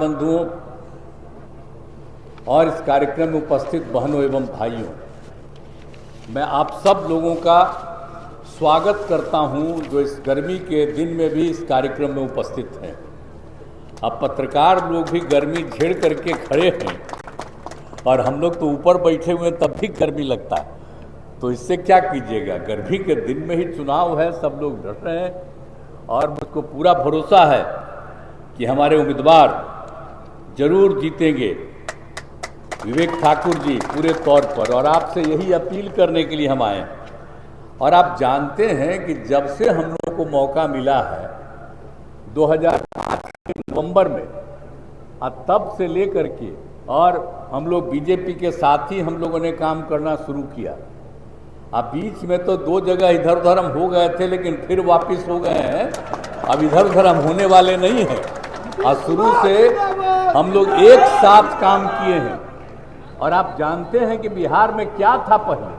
बंधुओं और इस कार्यक्रम में उपस्थित बहनों एवं भाइयों, मैं आप सब लोगों का स्वागत करता हूं जो इस गर्मी के दिन में भी इस कार्यक्रम में उपस्थित हैं। अब पत्रकार लोग भी गर्मी झेड़ करके खड़े हैं और हम लोग तो ऊपर बैठे हुए तब भी गर्मी लगता है, तो इससे क्या कीजिएगा। गर्मी के दिन में ही चुनाव है, सब लोग डट रहे हैं और मुझको पूरा भरोसा है कि हमारे उम्मीदवार जरूर जीतेंगे, विवेक ठाकुर जी पूरे तौर पर। और आपसे यही अपील करने के लिए हम आए हैं। और आप जानते हैं कि जब से हम लोगों को मौका मिला है 2005 के नवंबर में, तब से लेकर के और हम लोग बीजेपी के साथ ही हम लोगों ने काम करना शुरू किया। अब बीच में तो 2 जगह इधर उधर हम हो गए थे, लेकिन फिर वापस हो गए हैं। अब इधर उधर हम होने वाले नहीं हैं और शुरू से हम लोग एक साथ काम किए हैं। और आप जानते हैं कि बिहार में क्या था पहले।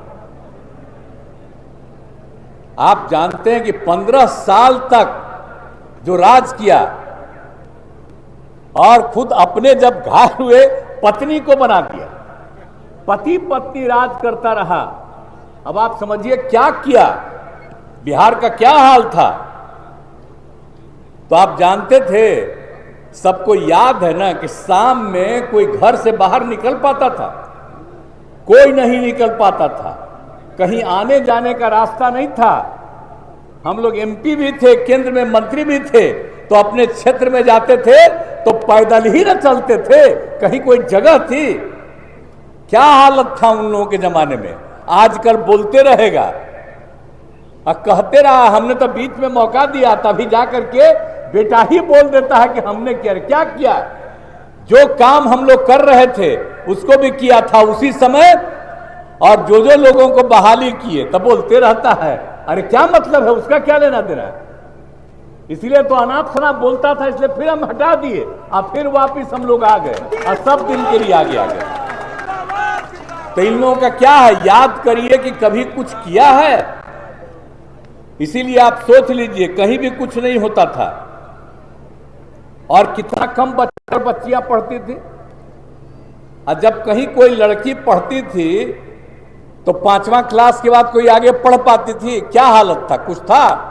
आप जानते हैं कि 15 साल तक जो राज किया और खुद अपने जब घायल हुए पत्नी को बना दिया, पति पत्नी राज करता रहा। अब आप समझिए क्या किया, बिहार का क्या हाल था। तो आप जानते थे, सबको याद है ना कि शाम में कोई घर से बाहर निकल पाता था? कोई नहीं निकल पाता था। कहीं आने जाने का रास्ता नहीं था। हम लोग एमपी भी थे, केंद्र में मंत्री भी थे, तो अपने क्षेत्र में जाते थे तो पैदल ही न चलते थे, कहीं कोई जगह थी? क्या हालत था उन लोगों के जमाने में। आजकल बोलते रहेगा और कहते रहा हमने तो बीच में मौका दिया, तभी जाकर के बेटा ही बोल देता है कि हमने क्या किया। जो काम हम लोग कर रहे थे उसको भी किया था उसी समय, और जो लोगों को बहाली किए तब बोलते रहता है। अरे क्या मतलब है, उसका क्या लेना देना है। इसलिए तो अनाप शनाप बोलता था, इसलिए फिर हम हटा दिए और फिर वापिस हम लोग आ गए और सब दिन के लिए आगे आ गए। तो इन लोगों का क्या है, याद करिए कि कभी कुछ किया है। इसीलिए आप सोच लीजिए, कहीं भी कुछ नहीं होता था और कितना कम बच्चियां पढ़ती थी। और जब कहीं कोई लड़की पढ़ती थी तो 5वां क्लास के बाद कोई आगे पढ़ पाती थी? क्या हालत था, कुछ था?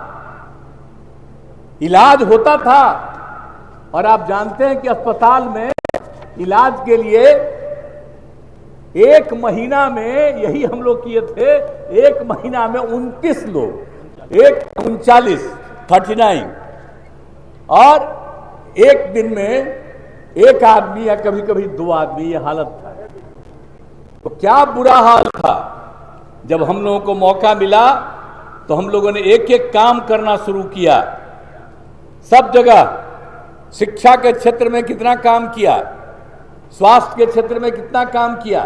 इलाज होता था। और आप जानते हैं कि अस्पताल में इलाज के लिए 1 महीना में, यही हम लोग किए थे, 1 महीना में 29 लोग, 39 और एक दिन में 1 आदमी या कभी कभी 2 आदमी, ये हालत था। तो क्या बुरा हाल था। जब हम लोगों को मौका मिला तो हम लोगों ने एक एक काम करना शुरू किया। सब जगह शिक्षा के क्षेत्र में कितना काम किया, स्वास्थ्य के क्षेत्र में कितना काम किया,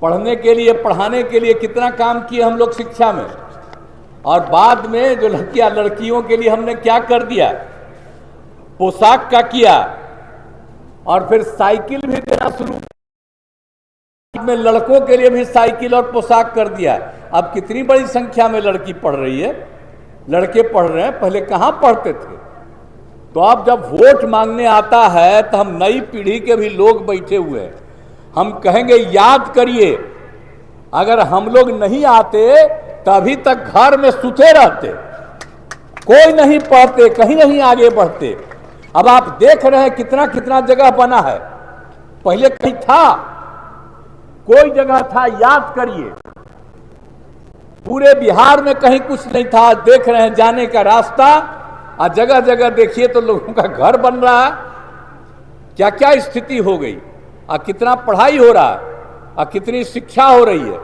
पढ़ने के लिए पढ़ाने के लिए कितना काम किया हम लोग शिक्षा में। और बाद में जो लड़कियों के लिए हमने क्या कर दिया, पोशाक का किया और फिर साइकिल भी देना शुरू, में लड़कों के लिए भी साइकिल और पोशाक कर दिया। अब कितनी बड़ी संख्या में लड़की पढ़ रही है, लड़के पढ़ रहे हैं, पहले कहां पढ़ते थे। तो अब जब वोट मांगने आता है तो हम नई पीढ़ी के भी लोग बैठे हुए हैं, हम कहेंगे याद करिए, अगर हम लोग नहीं आते तभी तक घर में सुते रहते, कोई नहीं पढ़ते, कहीं नहीं आगे बढ़ते। अब आप देख रहे हैं कितना कितना जगह बना है, पहले कहीं था, कोई जगह था, याद करिए। पूरे बिहार में कहीं कुछ नहीं था। देख रहे हैं जाने का रास्ता, और जगह जगह देखिए तो लोगों का घर बन रहा है। क्या क्या स्थिति हो गई, और कितना पढ़ाई हो रहा है, और कितनी शिक्षा हो रही है।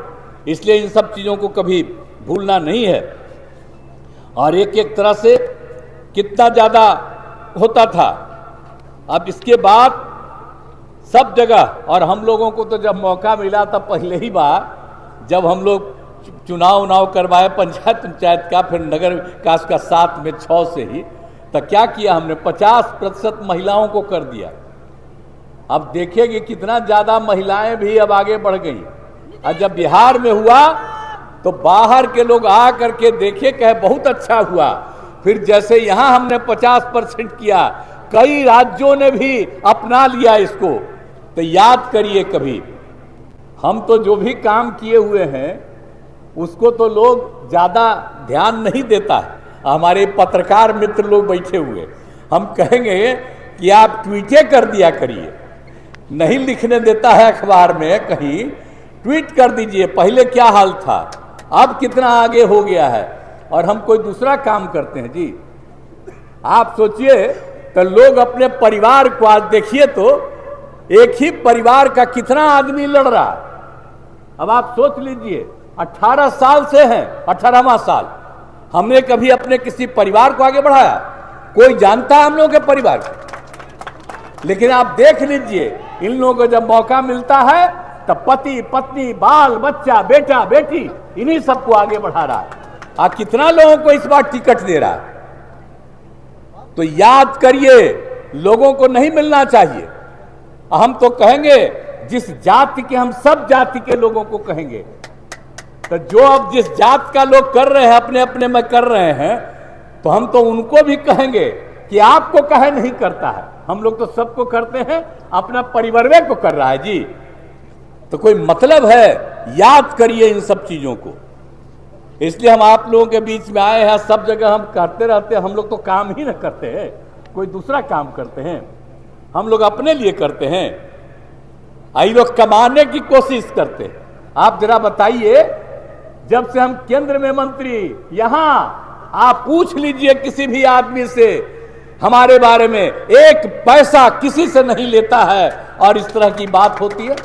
इसलिए इन सब चीजों को कभी भूलना नहीं है। और एक एक तरह से कितना ज्यादा होता था। अब इसके बाद सब जगह, और हम लोगों को तो जब मौका मिला तब पहले ही बार जब हम लोग चुनाव करवाए पंचायत का, फिर नगर विकास का 7 में 6 से ही, तो क्या किया हमने, 50% महिलाओं को कर दिया। अब देखिए कितना ज्यादा महिलाएं भी अब आगे बढ़ गई। और जब बिहार में हुआ तो बाहर के लोग आ करके देखे, कहे बहुत अच्छा हुआ। फिर जैसे यहां हमने 50% किया, कई राज्यों ने भी अपना लिया इसको। तो याद करिए, कभी हम तो जो भी काम किए हुए हैं उसको तो लोग ज्यादा ध्यान नहीं देता है। हमारे पत्रकार मित्र लोग बैठे हुए, हम कहेंगे कि आप ट्वीटें कर दिया करिए, नहीं लिखने देता है अखबार में, कहीं ट्वीट कर दीजिए पहले क्या हाल था, अब कितना आगे हो गया है, और हम कोई दूसरा काम करते हैं। जी आप सोचिए, तो लोग अपने परिवार को आज देखिए, तो एक ही परिवार का कितना आदमी लड़ रहा है। अब आप सोच लीजिए, 18 साल से हैं, 18वां साल, हमने कभी अपने किसी परिवार को आगे बढ़ाया? कोई जानता है हम लोगों के परिवार को? लेकिन आप देख लीजिए, इन लोगों को जब मौका मिलता है तब पति पत्नी बाल बच्चा बेटा बेटी इन्हीं सबको आगे बढ़ा रहा है। कितना लोगों को इस बार टिकट दे रहा है? तो याद करिए, लोगों को नहीं मिलना चाहिए। हम तो कहेंगे जिस जाति के, हम सब जाति के लोगों को कहेंगे, तो जो अब जिस जात का लोग कर रहे हैं अपने अपने में कर रहे हैं, तो हम तो उनको भी कहेंगे कि आपको कहे नहीं करता है। हम लोग तो सबको करते हैं, अपना परिवार को कर रहा है। जी तो कोई मतलब है? याद करिए इन सब चीजों को। इसलिए हम आप लोगों के बीच में आए हैं। सब जगह हम करते रहते हैं, हम लोग तो काम ही ना करते हैं, कोई दूसरा काम करते हैं, हम लोग अपने लिए करते हैं। आई लोग कमाने की कोशिश करते हैं। आप जरा बताइए, जब से हम केंद्र में मंत्री, यहां आप पूछ लीजिए किसी भी आदमी से हमारे बारे में, एक पैसा किसी से नहीं लेता है, और इस तरह की बात होती है।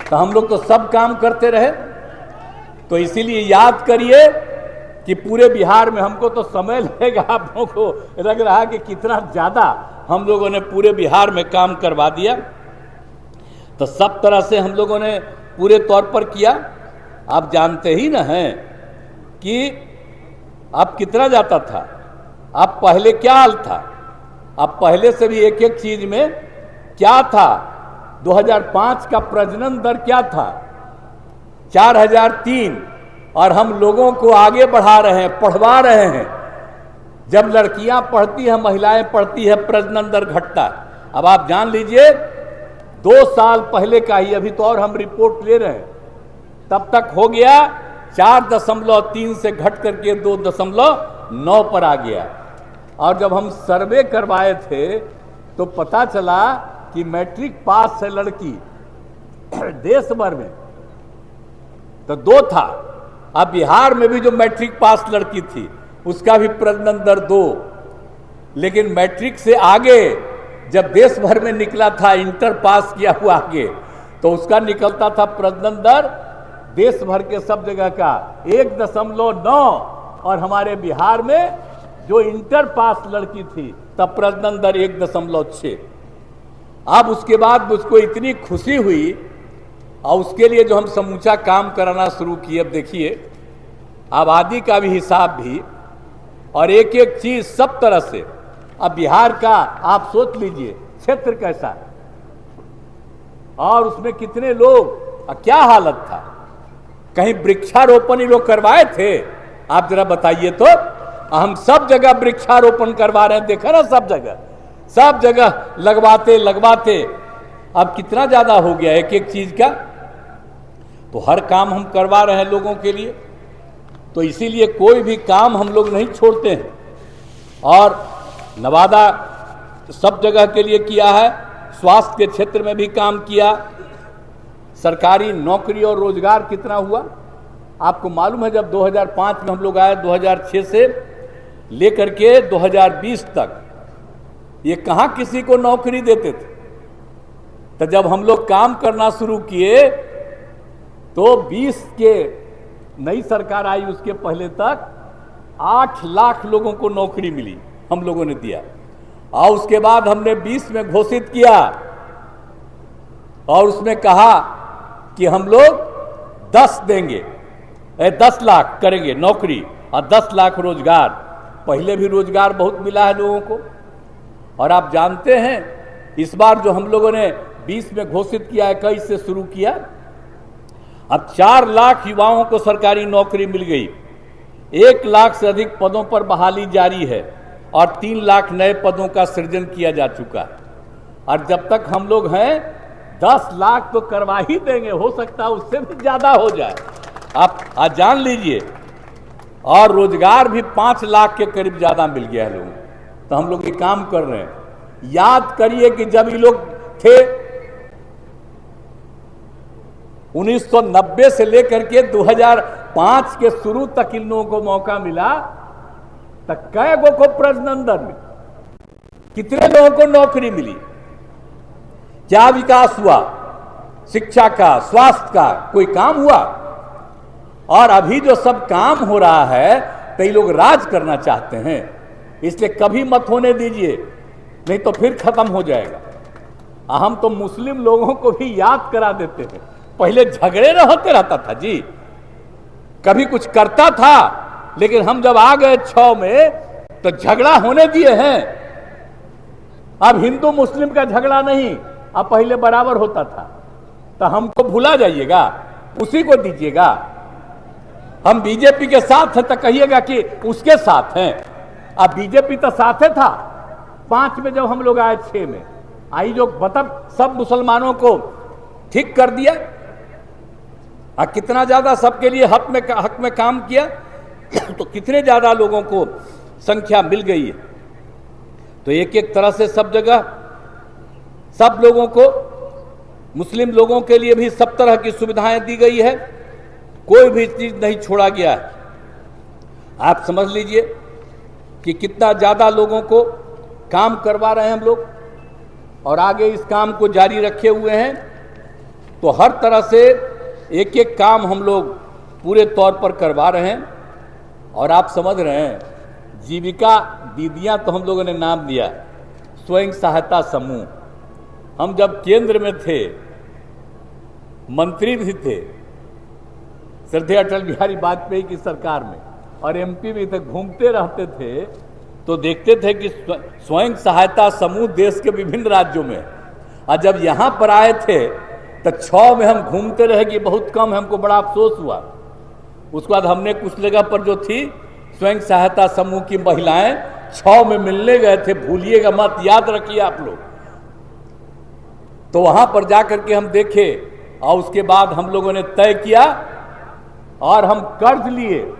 तो हम लोग तो सब काम करते रहे। तो इसीलिए याद करिए कि पूरे बिहार में, हमको तो समय लगेगा, आप लोगों को लग रहा है कि कितना ज्यादा हम लोगों ने पूरे बिहार में काम करवा दिया। तो सब तरह से हम लोगों ने पूरे तौर पर किया। आप जानते ही ना हैं कि अब कितना जाता था, अब पहले क्या हाल था, अब पहले से भी एक एक चीज में क्या था। 2005 का प्रजनन दर क्या था? 4003, और हम लोगों को आगे बढ़ा रहे हैं, पढ़वा रहे हैं। जब लड़कियां पढ़ती हैं, महिलाएं पढ़ती है, प्रजनन दर घटता है। अब आप जान लीजिए, 2 साल पहले का ही, अभी तो और हम रिपोर्ट ले रहे हैं, तब तक हो गया 4.3 से घट करके 2.9 पर आ गया। और जब हम सर्वे करवाए थे तो पता चला कि मैट्रिक पास है लड़की देश भर में तो 2 था। अब बिहार में भी जो मैट्रिक पास लड़की थी उसका भी प्रजनन दर 2, लेकिन मैट्रिक से आगे जब देश भर में निकला था, इंटर पास किया हुआ आगे, तो उसका निकलता था प्रजनन दर देश भर के सब जगह का 1.9, और हमारे बिहार में जो इंटर पास लड़की थी तब प्रजनन दर 1.6। अब उसके बाद मुझको इतनी खुशी हुई, और उसके लिए जो हम समूचा काम कराना शुरू किए। अब देखिए, आबादी का भी हिसाब भी, और एक एक चीज सब तरह से। अब बिहार का आप सोच लीजिए क्षेत्र कैसा है, और उसमें कितने लोग, क्या हालत था। कहीं वृक्षारोपण ही लोग करवाए थे? आप जरा बताइए तो। हम सब जगह वृक्षारोपण करवा रहे हैं, देखा ना, सब जगह लगवाते। अब कितना ज्यादा हो गया एक एक चीज का। तो हर काम हम करवा रहे हैं लोगों के लिए। तो इसीलिए कोई भी काम हम लोग नहीं छोड़ते हैं। और नवादा सब जगह के लिए किया है, स्वास्थ्य के क्षेत्र में भी काम किया। सरकारी नौकरी और रोजगार कितना हुआ आपको मालूम है? जब 2005 में हम लोग आए, 2006 से लेकर के 2020 तक ये कहां किसी को नौकरी देते थे। तो जब हम लोग काम करना शुरू किए तो 20 के नई सरकार आई, उसके पहले तक 8 लाख लोगों को नौकरी मिली, हम लोगों ने दिया। और उसके बाद हमने 20 में घोषित किया, और उसमें कहा कि हम लोग 10 देंगे, 10 लाख करेंगे नौकरी और 10 लाख रोजगार। पहले भी रोजगार बहुत मिला है लोगों को। और आप जानते हैं, इस बार जो हम लोगों ने 20 में घोषित किया, 21 से शुरू किया, अब 4 लाख युवाओं को सरकारी नौकरी मिल गई। 1 लाख से अधिक पदों पर बहाली जारी है। और 3 लाख नए पदों का सृजन किया जा चुका है। और जब तक हम लोग हैं 10 लाख तो करवा ही देंगे, हो सकता है उससे भी ज्यादा हो जाए, आप आज जान लीजिए। और रोजगार भी 5 लाख के करीब ज्यादा मिल गया है लोगों को। तो हम लोग ये काम कर रहे हैं। याद करिए कि जब ये लोग थे 1990 से लेकर के 2005 के शुरू तक इन लोगों को मौका मिला, तक कई गो को प्रजनंदन में, कितने लोगों को नौकरी मिली, क्या विकास हुआ, शिक्षा का, स्वास्थ्य का, कोई काम हुआ? और अभी जो सब काम हो रहा है तो ये लोग राज करना चाहते हैं, इसलिए कभी मत होने दीजिए, नहीं तो फिर खत्म हो जाएगा। हम तो मुस्लिम लोगों को भी याद करा देते हैं, पहले झगड़े न होते रहता था जी, कभी कुछ करता था, लेकिन हम जब आ गए 6 में तो झगड़ा होने दिए हैं। अब हिंदू मुस्लिम का झगड़ा नहीं, अब पहले बराबर होता था। तो हमको भुला जाइएगा, उसी को दीजिएगा। हम बीजेपी के साथ हैं तो कहिएगा कि उसके साथ हैं। अब बीजेपी तो साथ था 5 में, जब हम लोग आए 6 में आई, जो मतलब सब मुसलमानों को ठीक कर दिया, कितना ज्यादा सबके लिए हक में काम किया, तो कितने ज्यादा लोगों को संख्या मिल गई है। तो एक एक तरह से सब जगह सब लोगों को, मुस्लिम लोगों के लिए भी सब तरह की सुविधाएं दी गई है, कोई भी चीज नहीं छोड़ा गया है। आप समझ लीजिए कि कितना ज्यादा लोगों को काम करवा रहे हैं हम लोग, और आगे इस काम को जारी रखे हुए हैं। तो हर तरह से एक एक काम हम लोग पूरे तौर पर करवा रहे हैं। और आप समझ रहे हैं, जीविका दीदियां तो हम लोगों ने नाम दिया, स्वयं सहायता समूह। हम जब केंद्र में थे, मंत्री भी थे श्रद्धेय अटल बिहारी वाजपेयी की सरकार में, और एमपी भी थे, घूमते रहते थे तो देखते थे कि स्वयं सहायता समूह देश के विभिन्न राज्यों में। और जब यहाँ पर आए थे तो 6 में हम घूमते रहे कि बहुत कम, हमको बड़ा अफसोस हुआ। उसके बाद हमने कुछ जगह पर जो थी स्वयं सहायता समूह की महिलाएं 6 में मिलने गए थे, भूलिएगा मत, याद रखिए आप लोग। तो वहां पर जाकर के हम देखे, और उसके बाद हम लोगों ने तय किया और हम कर्ज लिए,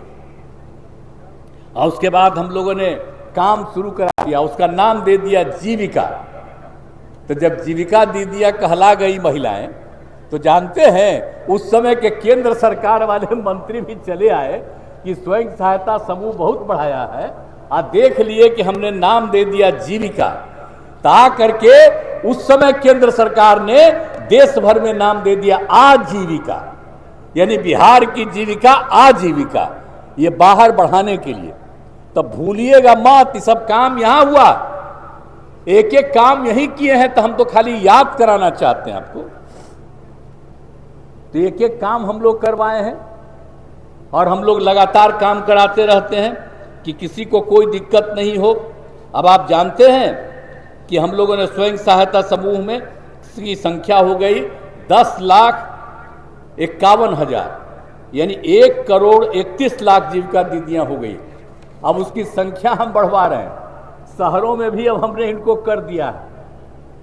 और उसके बाद हम लोगों ने काम शुरू करा दिया, उसका नाम दे दिया जीविका। तो जब जीविका दीदियां कहला गई महिलाएं, तो जानते हैं उस समय के केंद्र सरकार वाले मंत्री भी चले आए कि स्वयं सहायता समूह बहुत बढ़ाया है, और देख लिए कि हमने नाम दे दिया जीविका। ता करके उस समय केंद्र सरकार ने देश भर में नाम दे दिया आजीविका, यानी बिहार की जीविका आजीविका, ये बाहर बढ़ाने के लिए। तब भूलिएगा मत, सब काम यहां हुआ, एक एक काम यही किए हैं। तो हम तो खाली याद कराना चाहते हैं आपको। तो एक एक काम हम लोग करवाए हैं, और हम लोग लगातार काम कराते रहते हैं कि किसी को कोई दिक्कत नहीं हो। अब आप जानते हैं कि हम लोगों ने स्वयं सहायता समूह में की संख्या हो गई 10,51,000, यानी 1,31,00,000 जीविका दीदियां हो गई। अब उसकी संख्या हम बढ़वा रहे हैं, शहरों में भी अब हमने इनको कर दिया है।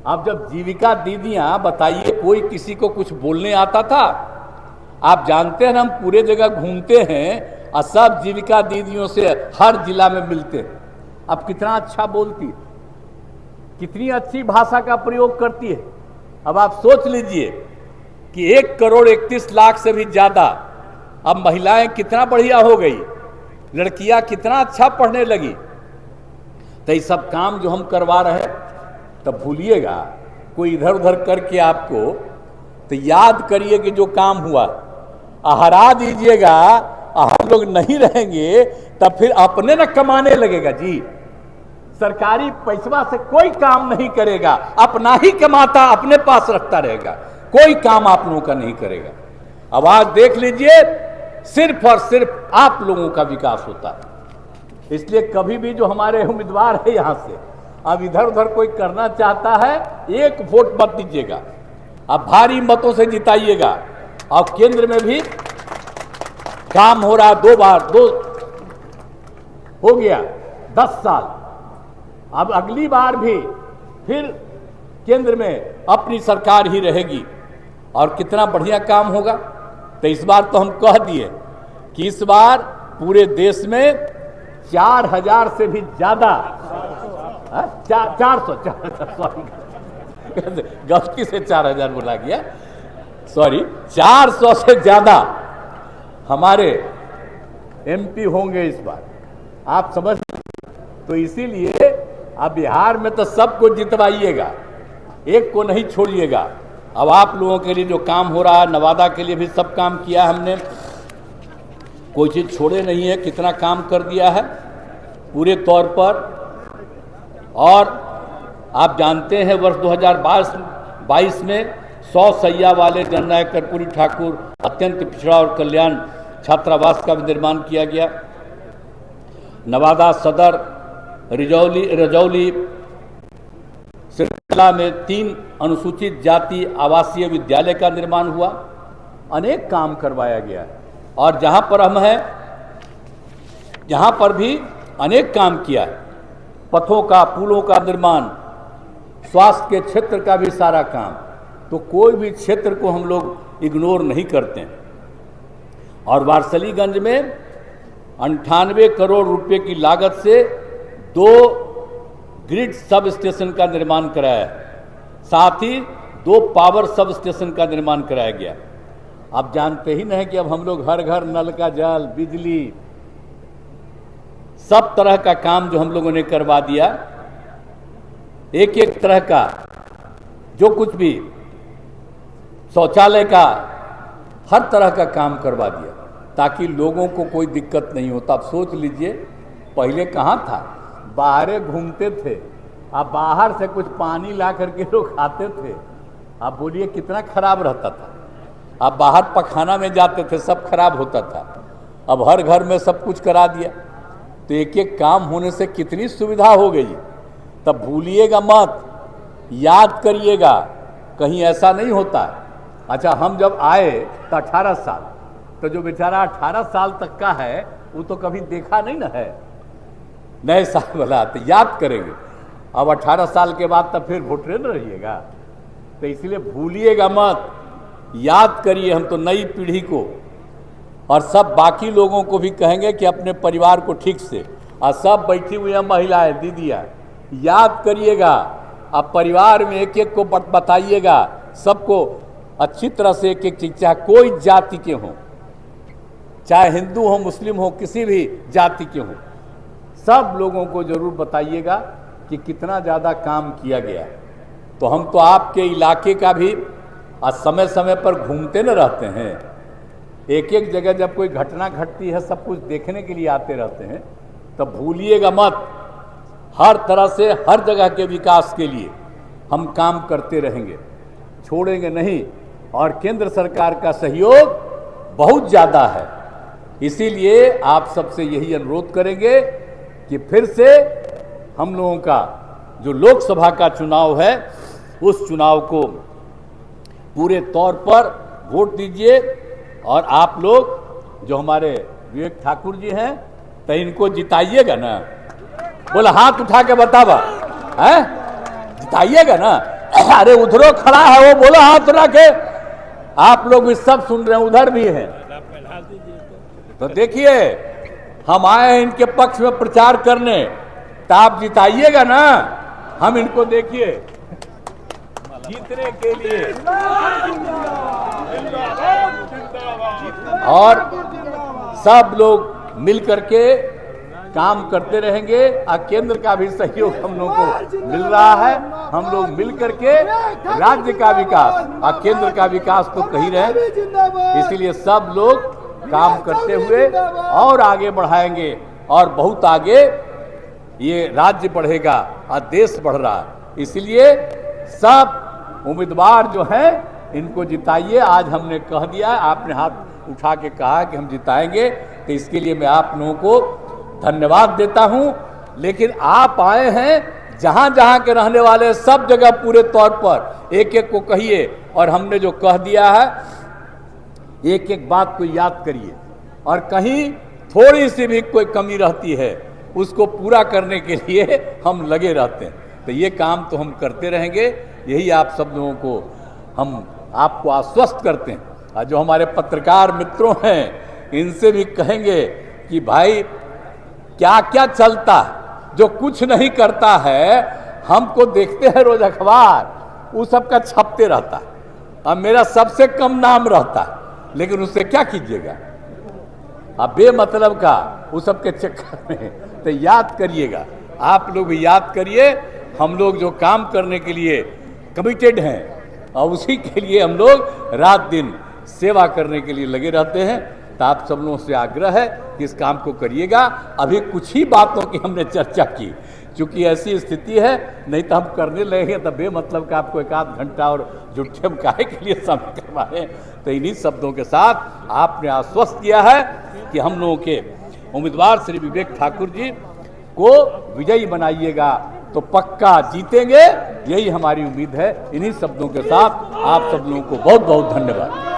अब जब जीविका दीदियां, बताइए कोई किसी को कुछ बोलने आता था? आप जानते हैं हम पूरे जगह घूमते हैं और सब जीविका दीदियों से हर जिला में मिलते हैं। अब कितना अच्छा बोलती है, कितनी अच्छी भाषा का प्रयोग करती है। अब आप सोच लीजिए कि 1,31,00,000 से भी ज्यादा अब महिलाएं कितना बढ़िया हो गई, लड़कियां कितना अच्छा पढ़ने लगी। तो ये सब काम जो हम करवा रहे हैं, तब भूलिएगा कोई इधर उधर करके आपको, तो याद करिए कि जो काम हुआ हरा दीजिएगा। हम लोग नहीं रहेंगे तब फिर अपने न कमाने लगेगा जी। सरकारी पैसा से कोई काम नहीं करेगा, अपना ही कमाता अपने पास रखता रहेगा, कोई काम आप लोगों का नहीं करेगा। अब आज देख लीजिए, सिर्फ और सिर्फ आप लोगों का विकास होता है। इसलिए कभी भी जो हमारे उम्मीदवार है यहां से, अब इधर उधर कोई करना चाहता है, एक वोट मत दीजिएगा, अब भारी मतों से जिताइएगा। और केंद्र में भी काम हो रहा, 2 बार हो गया 10 साल, अब अगली बार भी फिर केंद्र में अपनी सरकार ही रहेगी और कितना बढ़िया काम होगा। तो इस बार तो हम कह दिए कि इस बार पूरे देश में 4000 से भी ज्यादा 400 सॉरी गलती से 4000 बोला गया, सॉरी 400 से ज्यादा हमारे एमपी होंगे इस बार, आप समझ। तो इसीलिए अब बिहार में तो सबको जितवाइएगा, एक को नहीं छोड़िएगा। अब आप लोगों के लिए जो काम हो रहा है, नवादा के लिए भी सब काम किया हमने, कोई चीज़ छोड़े नहीं है, कितना काम कर दिया है पूरे तौर पर। और आप जानते हैं वर्ष 2022 में 100 शैया वाले जननायक कर्पूरी ठाकुर अत्यंत पिछड़ा और कल्याण छात्रावास का भी निर्माण किया गया। नवादा सदर रजौली श्रृंखला में 3 अनुसूचित जाति आवासीय विद्यालय का निर्माण हुआ। अनेक काम करवाया गया है और जहां पर हम हैं यहाँ पर भी अनेक काम किया है, पथों का, पुलों का निर्माण, स्वास्थ्य के क्षेत्र का भी सारा काम। तो कोई भी क्षेत्र को हम लोग इग्नोर नहीं करते हैं। और वारसलीगंज में 98 करोड़ रुपए की लागत से 2 ग्रिड सब स्टेशन का निर्माण कराया है, साथ ही 2 पावर सब स्टेशन का निर्माण कराया गया। आप जानते ही नहीं कि अब हम लोग हर घर नल का जल, बिजली, सब तरह का काम जो हम लोगों ने करवा दिया, एक एक तरह का जो कुछ भी, शौचालय का, हर तरह का काम करवा दिया ताकि लोगों को कोई दिक्कत नहीं होता। आप सोच लीजिए पहले कहाँ था, बाहर घूमते थे, अब बाहर से कुछ पानी ला करके लोग खाते थे। आप बोलिए कितना खराब रहता था। अब बाहर पखाना में जाते थे, सब खराब होता था। अब हर घर में सब कुछ करा दिया, तो एक एक काम होने से कितनी सुविधा हो गई। तब भूलिएगा मत, याद करिएगा, कहीं ऐसा नहीं होता। अच्छा, हम जब आए तो 18 साल, तो जो बेचारा 18 साल तक का है वो तो कभी देखा नहीं ना है। नए साल वाला तो याद करेंगे, अब 18 साल के बाद तब फिर वोटर न रहिएगा। तो इसलिए भूलिएगा मत, याद करिए। हम तो नई पीढ़ी को और सब बाकी लोगों को भी कहेंगे कि अपने परिवार को ठीक से, और सब बैठी हुई हैं महिलाएं, दीदियाँ, याद करिएगा। अब परिवार में एक एक को बताइएगा, सबको अच्छी तरह से एक एक चीज, चाहे कोई जाति के हों, चाहे हिंदू हो, मुस्लिम हो, किसी भी जाति के हों, सब लोगों को जरूर बताइएगा कि कितना ज़्यादा काम किया गया है। तो हम तो आपके इलाके का भी समय समय पर घूमते न रहते हैं, एक एक जगह जब कोई घटना घटती है सब कुछ देखने के लिए आते रहते हैं। तब भूलिएगा मत, हर तरह से हर जगह के विकास के लिए हम काम करते रहेंगे, छोड़ेंगे नहीं। और केंद्र सरकार का सहयोग बहुत ज़्यादा है, इसीलिए आप सबसे यही अनुरोध करेंगे कि फिर से हम लोगों का जो लोकसभा का चुनाव है उस चुनाव को पूरे तौर पर वोट दीजिए। और आप लोग जो हमारे विवेक ठाकुर जी हैं, तो इनको जिताइएगा ना। बोला हाथ उठा के बतावा, है जिताइएगा ना। अरे उधरों खड़ा है वो, बोला हाथ उठा के। आप लोग भी सब सुन रहे हैं, उधर भी हैं। तो देखिए हम आए हैं इनके पक्ष में प्रचार करने, तो आप जिताइएगा ना। हम इनको देखिए जीतने के लिए, और सब लोग मिल करके काम करते रहेंगे। और केंद्र का भी सहयोग हम लोगों को मिल रहा है। हम लोग मिल करके राज्य का विकास और केंद्र का विकास तो कहीं रहे, इसीलिए सब लोग काम करते हुए और आगे बढ़ाएंगे, और बहुत आगे ये राज्य बढ़ेगा और देश बढ़ रहा है। इसलिए सब उम्मीदवार जो हैं इनको जिताइए। आज हमने कह दिया, आपने हाथ उठा के कहा कि हम जिताएंगे, तो इसके लिए मैं आप लोगों को धन्यवाद देता हूं। लेकिन आप आए हैं, जहां जहां के रहने वाले सब जगह पूरे तौर पर एक एक को कहिए, और हमने जो कह दिया है एक एक बात को याद करिए। और कहीं थोड़ी सी भी कोई कमी रहती है उसको पूरा करने के लिए हम लगे रहते हैं। तो ये काम तो हम करते रहेंगे, यही आप सब लोगों को हम आपको आश्वस्त करते हैं। और जो हमारे पत्रकार मित्रों हैं इनसे भी कहेंगे कि भाई क्या क्या चलता है, जो कुछ नहीं करता है, हमको देखते हैं रोज अखबार, वो सबका छपते रहता है और मेरा सबसे कम नाम रहता है, लेकिन उससे क्या कीजिएगा अब बेमतलब का उस सबके चक्कर में। तो याद करिएगा, आप लोग भी याद करिए, हम लोग जो काम करने के लिए कमिटेड हैं और उसी के लिए हम लोग रात दिन सेवा करने के लिए लगे रहते हैं। तो आप सब लोगों से आग्रह है कि इस काम को करिएगा। अभी कुछ ही बातों की हमने चर्चा की, चूँकि ऐसी स्थिति है, नहीं तो हम करने लगेंगे तो बेमतलब का आपको 1 आध घंटा और जुट्ठे में काहे के लिए समय करवाएं। तो इन्हीं शब्दों के साथ आपने आश्वस्त किया है कि हम लोगों के उम्मीदवार श्री विवेक ठाकुर जी को विजयी बनाइएगा तो पक्का जीतेंगे, यही हमारी उम्मीद है। इन्हीं शब्दों के साथ आप सब लोगों को बहुत बहुत धन्यवाद।